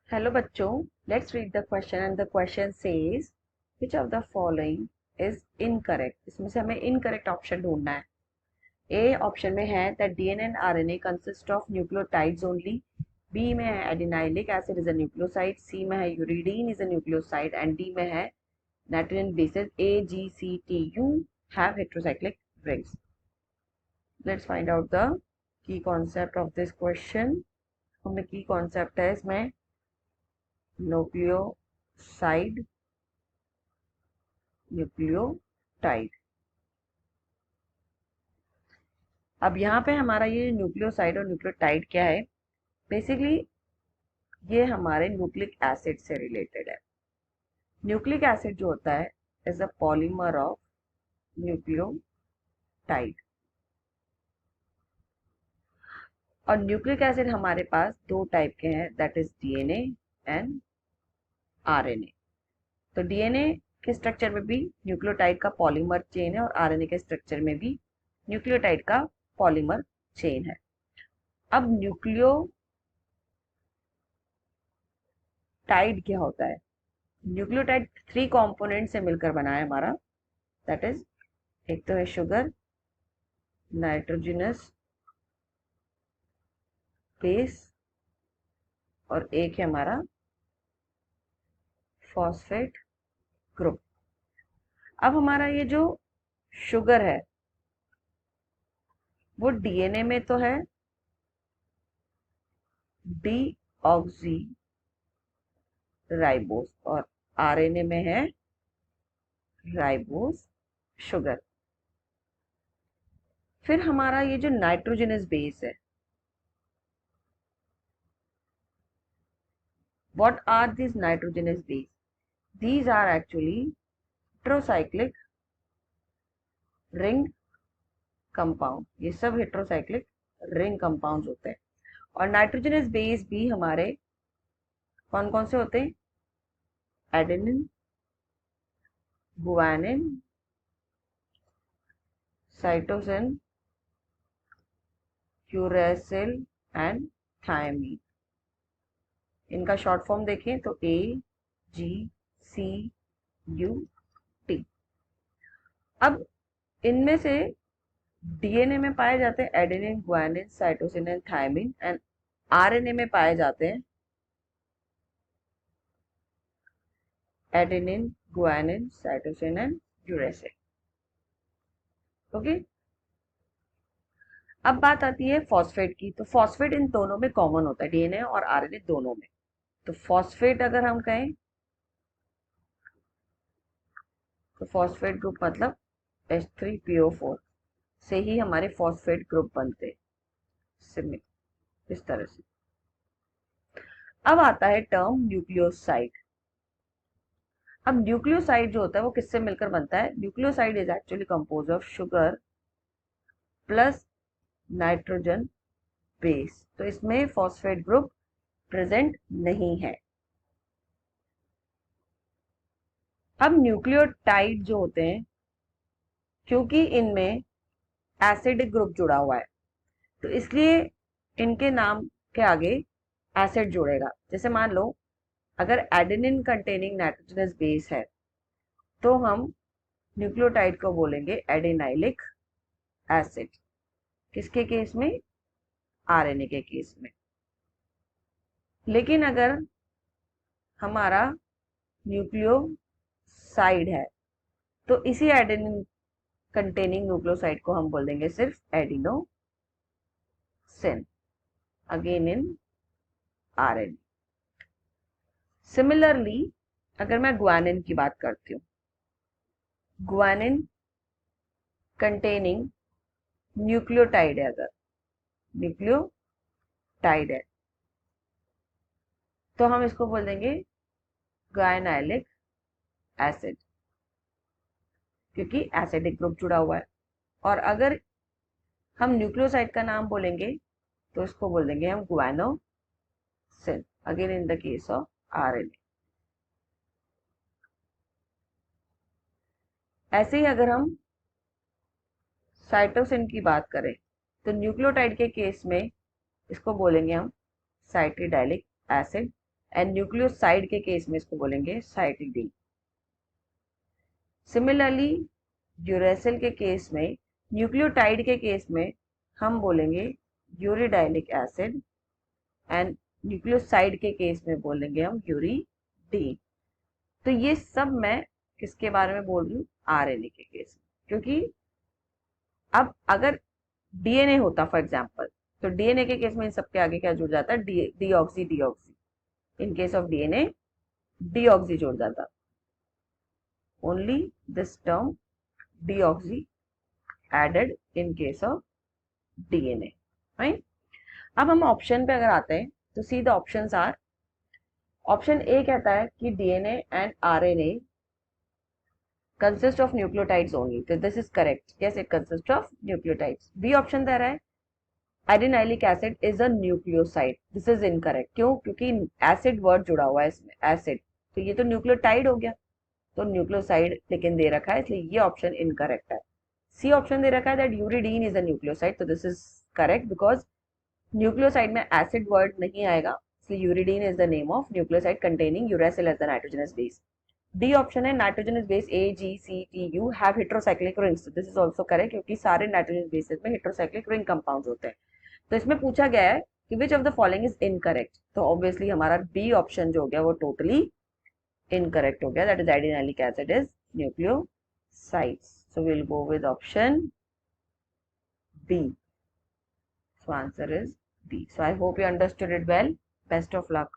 Hello बच्चों, let's read the question and the question says which of the following is incorrect. इसमें से हमें incorrect option ढूंढना है। ए ऑप्शन में है that DNA and RNA consist of nucleotides only. B में है adenylic acid is a nucleoside. C में है uridine is a nucleoside and D में है nitrogen basis A G C T U have heterocyclic rings. Let's find out the key concept of this question. हमें key concept है इसमें nucleoside nucleotide. अब यहाँ पे हमारा ये न्यूक्लियोसाइड और न्यूक्लियोटाइड क्या है? बेसिकली ये हमारे न्यूक्लिक एसिड से रिलेटेड है। न्यूक्लिक एसिड जो होता है is a polymer of nucleotide. और न्यूक्लिक एसिड हमारे पास दो टाइप के हैं, that is DNA and RNA. तो डीएनए के स्ट्रक्चर में भी न्यूक्लियोटाइड का पॉलीमर चेन है और आरएनए के स्ट्रक्चर में भी न्यूक्लियोटाइड का पॉलीमर चेन है। अब न्यूक्लियोटाइड क्या होता है? न्यूक्लियोटाइड थ्री कंपोनेंट से मिलकर बना है हमारा, दैट इज एक तो है शुगर, नाइट्रोजनस बेस और एक है हमारा फॉस्फेट ग्रुप। अब हमारा ये जो शुगर है वो डीएनए में तो है डीऑक्सी राइबोस और आरएनए में है राइबोस शुगर। फिर हमारा ये जो नाइट्रोजनस बेस है, what are these nitrogenous base? These are actually heterocyclic ring compound। ये सब heterocyclic ring compounds होते हैं। और नाइट्रोजनस बेस भी हमारे कौन कौन से होते हैं? Adenine, guanine, cytosine, uracil and thymine. इनका शॉर्ट फॉर्म देखें तो ए जी सी यू टी। अब इनमें से डीएनए में पाए जाते हैं adenine, guanine, cytosine and thymine and RNA में पाए जाते हैं adenine, guanine, cytosine and uracil. Okay, अब बात आती है फॉस्फेट की। तो फॉस्फेट इन दोनों में कॉमन होता है, डीएनए और आरएनए दोनों में। तो फॉस्फेट अगर हम कहें तो फॉस्फेट ग्रुप मतलब H3PO4 से ही हमारे फॉस्फेट ग्रुप बनते हैं, इस तरह से। अब आता है टर्म न्यूक्लियोसाइड। अब न्यूक्लियोसाइड जो होता है वो किससे मिलकर बनता है? Nucleoside is actually compose of sugar plus nitrogen base. तो इसमें फॉस्फेट ग्रुप प्रेजेंट नहीं है। अब न्यूक्लियोटाइड जो होते हैं, क्योंकि इनमें एसिडिक ग्रुप जुड़ा हुआ है तो इसलिए इनके नाम के आगे एसिड जुड़ेगा। जैसे मान लो अगर एडेनिन कंटेनिंग नाइट्रोजनस बेस है तो हम न्यूक्लियोटाइड को बोलेंगे एडेनाइलिक एसिड। किसके केस में? आरएनए के केस में। लेकिन अगर हमारा न्यूक्लियोसाइड है तो इसी एडेनिन कंटेनिंग न्यूक्लियोसाइड को हम बोल देंगे सिर्फ adenosine, again in RNA. Similarly अगर मैं गुआनिन की बात करती हूँ, गुआनिन कंटेनिंग न्यूक्लियोटाइड है, अगर न्यूक्लियोटाइड है तो हम इसको बोल देंगे गुआनाइलिक एसिड, क्योंकि एसिडिक ग्रुप जुड़ा हुआ है। और अगर हम न्यूक्लियोसाइड का नाम बोलेंगे तो इसको बोल देंगे हम guanosine, again in the case of RNA. ऐसे ही अगर हम साइटोसिन की बात करें तो न्यूक्लियोटाइड के केस में इसको बोलेंगे हम साइट्रिडाइलिक एसिड एंड न्यूक्लियोसाइड के केस में इसको बोलेंगे साइट डी। सिमिलरली यूरेसिल के केस में, न्यूक्लियोटाइड के केस में हम बोलेंगे यूरिडाइलिक एसिड, एंड न्यूक्लियोसाइड के केस में बोलेंगे हम यूरिडी। तो ये सब मैं किसके बारे में बोल रही हूँ, आरएनए के केस में। क्योंकि अब अगर डीएनए होता फॉर एग्जांपल, तो डीएनए के केस में इन सबके आगे क्या जुड़ जाता है, deoxy deoxy. In case of DNA deoxy जुड़ जाता, only this term deoxy added in case of DNA, right. अब हम ऑप्शन पे अगर आते हैं तो see the options are, option A कहता है कि DNA and RNA consist of nucleotides only, तो this is correct, yes it consist of nucleotides. B option दे रहा है एडेनाइलिक acid is a nucleoside, this is incorrect. क्यों, क्योंकि एसिड वर्ड जुड़ा हुआ है इसमें, एसिड, तो ये तो न्यूक्लियोटाइड हो गया, तो न्यूक्लियोसाइड लेकिन दे रखा है, इसलिए ये ऑप्शन इनकरेक्ट है। सी ऑप्शन दे रखा है that uridine is a nucleoside, तो this is correct because nucleoside में एसिड वर्ड नहीं आएगा, इसलिए uridine is the name of nucleoside containing uracil as the nitrogenous base. D option है nitrogenous base A G C T U have heterocyclic rings, this is also correct क्योंकि सारे nitrogenous bases में heterocyclic ring compounds होते हैं। तो इसमें पूछा गया है कि which of the following is incorrect, तो ऑब्वियसली हमारा बी ऑप्शन जो हो गया वो टोटली इनकरेक्ट हो गया, that is adenylic acid is nucleosides. So we will go with option B. So answer is B. So I hope you understood it well. Best of luck.